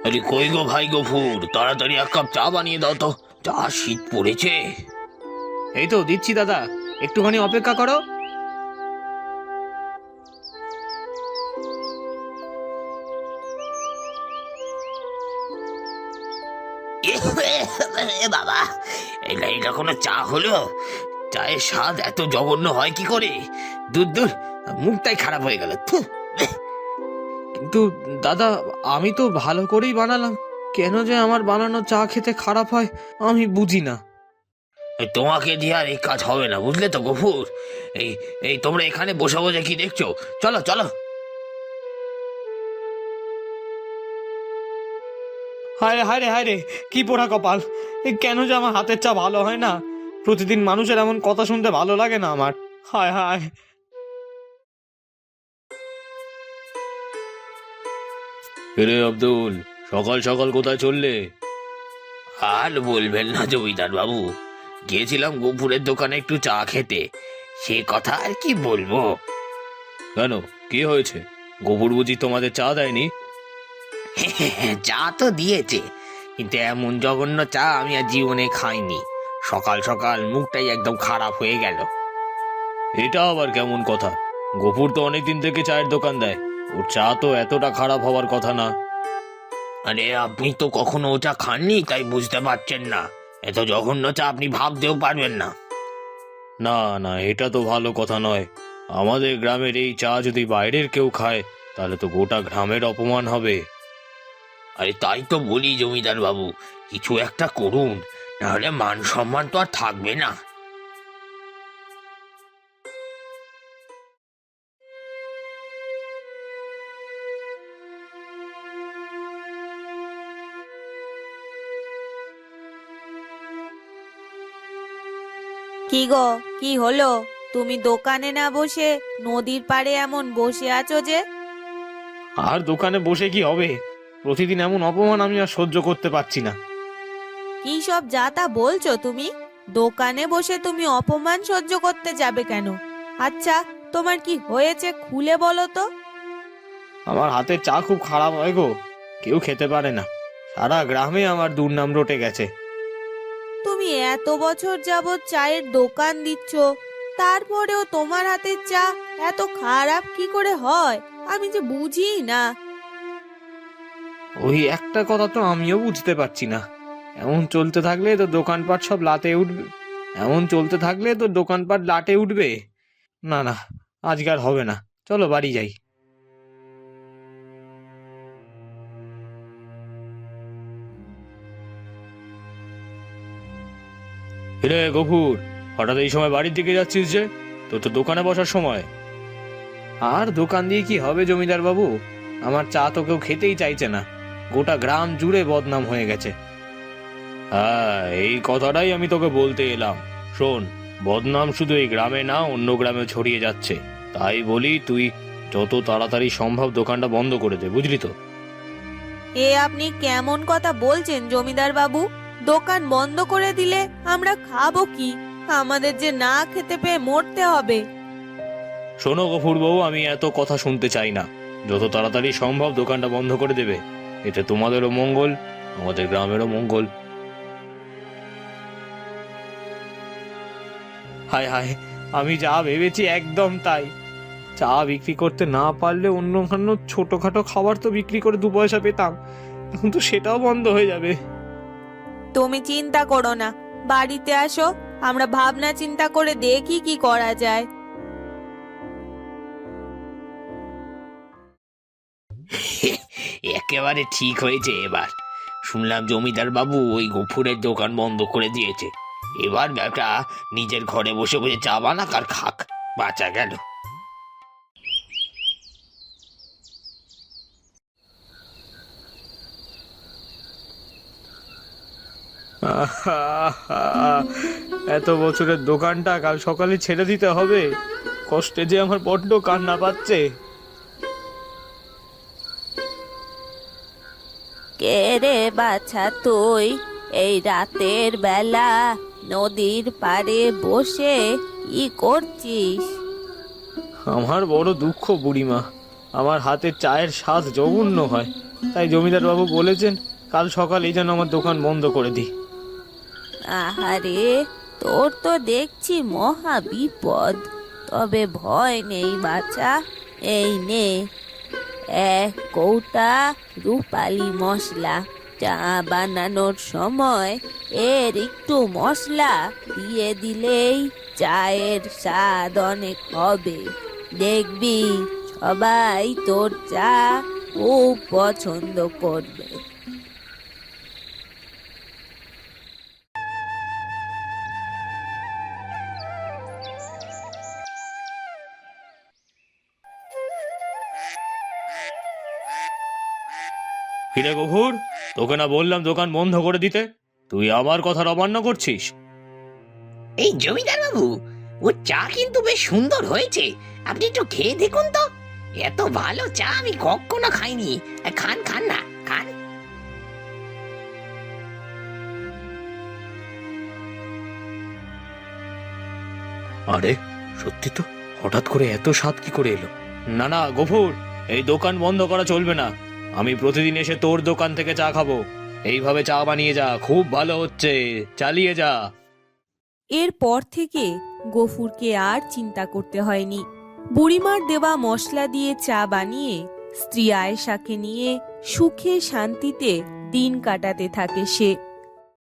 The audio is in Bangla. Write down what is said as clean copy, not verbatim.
আরে কই গো ভাই গফুর, তাড়াতাড়ি এক কাপ চা বানিয়ে দাও তো, যা শীত পড়েছে। এই তো দিচ্ছি দাদা, একটুখানি অপেক্ষা করো। বাবা, এটা কোনো চা হলো? চায়ের স্বাদ এত জঘন্য হয় কি করে? দূর দূর, মুখটাই খারাপ হয়ে গেল। থু। কিন্তু দাদা, আমি তো ভালো করেই বানালাম, কেন যে আমার বানানো চা খেতে খারাপ হয় আমি বুঝি না। তোমাকে দিয়ে আর এই কাজ হবে না, বুঝলে তো গফুর। এই এই তোমরা এখানে বসে বসে কি দেখছো? চলো চলো। হায় হায় রে হায় রে, কি পোড়া কপাল! কেন যে আমার হাতের চা ভালো হয় না? প্রতিদিন মানুষের এমন কথা শুনতে ভালো লাগে না আমার। হায় হায়। রে আব্দুল, সকাল সকাল কোথায় চললে? আর বলবেন না জমিদার বাবু, গিয়েছিলাম গফুরের দোকানে একটু চা খেতে। সে কথা আর কি বলবো। কেন, কি হয়েছে? গফুর বুঝি তোমাদের চা দেয়নি? চা তো দিয়েছে, কিন্তু এমন জঘন্য চা আমি আর জীবনে খাইনি। সকাল সকাল মুখটাই একদম খারাপ হয়ে গেল। এটা আবার কেমন কথা? গফুর তো অনেকদিন থেকে চায়ের দোকান দেয়, ওর চা তো এতটা খারাপ হওয়ার কথা না। আরে আপনি তো কখনো ও চা খাননি, তাই বুঝতে পারছেন না। এত জঘন্য চা আপনি ভাবতেও পারবেন না। না না, এটা তো ভালো কথা নয়। আমাদের গ্রামের এই চা যদি বাইরের কেউ খায়, তাহলে তো গোটা গ্রামের অপমান হবে। আরে তাই তো বলি জমিদার বাবু, কিছু একটা করুন, নাহলে মান সম্মান তো আর থাকবে না। কি গো, কি হলো? তুমি দোকানে না বসে নদীর পাড়ে এমন বসে আছো যে? আর দোকানে বসে কি হবে? প্রতিদিন এমন অপমান আমি আর সহ্য করতে পারছি না। কি সব যা তা বলছো তুমি? দোকানে বসে তুমি অপমান সহ্য করতে যাবে কেন? আচ্ছা, তোমার কি হয়েছে খুলে বলো তো। আমার হাতের চা খুব খারাপ হয় গো, কেউ খেতে পারে না। সারা গ্রামে আমার দুর্নাম রটে গেছে। তুমি এত বছর যাবৎ চায়ের দোকান দিচ্ছ, তারপরেও তোমার হাতের চা এত খারাপ কি করে হয় আমি যে বুঝি না। ওই একটা কথা তো আমিও বুঝতে পারছি না। এমন চলতে থাকলে তো দোকানপাট সব লাটে উঠবে। এমন চলতে থাকলে তো দোকানপাট লাটে উঠবে। না না, আজকে আর হবে না, চলো বাড়ি যাই। রে গফুর, হঠাৎ এই সময় বাড়ির দিকে যাচ্ছিস যে? তোর তো দোকানে বসার সময়। আর দোকান দিয়ে কি হবে জমিদার বাবু? আমার চা তো কেউ খেতেই চাইছে না, গোটা গ্রাম জুড়ে বদনাম হয়ে গেছে। হ্যাঁ, এই কথাটাই আমি তোকে বলতে এলাম। শোন, বদনাম শুধু এই গ্রামে না, অন্য গ্রামে ছড়িয়ে যাচ্ছে। তাই বলি তুই যত তাড়াতাড়ি সম্ভব দোকানটা বন্ধ করে দে, বুঝলি তো? এ আপনি কেমন কথা বলছেন জমিদার বাবু? দোকান বন্ধ করে দিলে আমরা খাবো কি? আমাদের যে না খেতে পেয়ে মরতে হবে। শোনো গফুর বাবু, আমি এত কথা শুনতে চাই না। যত তাড়াতাড়ি সম্ভব দোকানটা বন্ধ করে দেবে, এতে তোমাদেরও মঙ্গল, আমাদের গ্রামেরও মঙ্গল। হায় হায়, আমি যা ভেবেছি একদম তাই। চা বিক্রি করতে না পারলে অন্য ছোটখাটো খাবার তো বিক্রি করে 2 পয়সা পেতাম, এখন তো সেটাও বন্ধ হয়ে যাবে। তুমি চিন্তা করো না, বাড়িতে আসো, আমরা ভাবনা চিন্তা করে দেখি কি করা যায়। একেবারে ঠিক হয়েছে এবার। শুনলাম জমিদার বাবু ওই গফুরের দোকান বন্ধ করে দিয়েছে। এবার ব্যাটা নিজের ঘরে বসে বসে চা বানাক আর খাক, বাঁচা গেল। এত বছরের দোকানটা কাল সকালে ছেড়ে দিতে হবে, কষ্টে যে আমার বড্ড কান্না পাচ্ছে। কে রে বাছা তুই, এই রাতের বেলা নদীর পাড়ে বসে কি করছিস? আমার বড় দুঃখ বুড়িমা, আমার হাতের চায়ের স্বাদ জঘন্য হয়, তাই জমিদার বাবু বলেছেন কাল সকালেই যেন আমার দোকান বন্ধ করে দিই। আহারে, তোর তো দেখছি মহা বিপদ। তবে ভয় নেই বাছা, এই নে 1 কৌটা রূপালি মশলা। চা বানানোর সময় এর একটু মশলা দিয়ে দিলেই চায়ের স্বাদ অনেক হবে। দেখবি সবাই তোর চা খুব পছন্দ করবে। কিরে গফুর, তোকে না বললাম দোকান বন্ধ করে দিতে? তুই আমার কথার অমান্য করছিস। এই জমিদার বাবু, ও চা কিন্তু বেশ সুন্দর হয়েছে, আপনি একটু খেয়ে দেখুন তো। এত ভালো চা আমি কখনো খাইনি। খান খান না, খান। আরে সত্যি তো, হঠাৎ করে এত স্বাদ কি করে এলো? না না গফুর, এই দোকান বন্ধ করা চলবে না। আমি প্রতিদিন এসে তোর দোকান থেকে চা খাবো। এইভাবে চা বানিয়ে যা, খুব ভালো হচ্ছে, চালিয়ে যা। এরপর থেকে গফুরকে আর চিন্তা করতে হয়নি। বুড়িমার দেওয়া মশলা দিয়ে চা বানিয়ে স্ত্রী আয়েশাকে নিয়ে সুখে শান্তিতে দিন কাটাতে থাকে সে।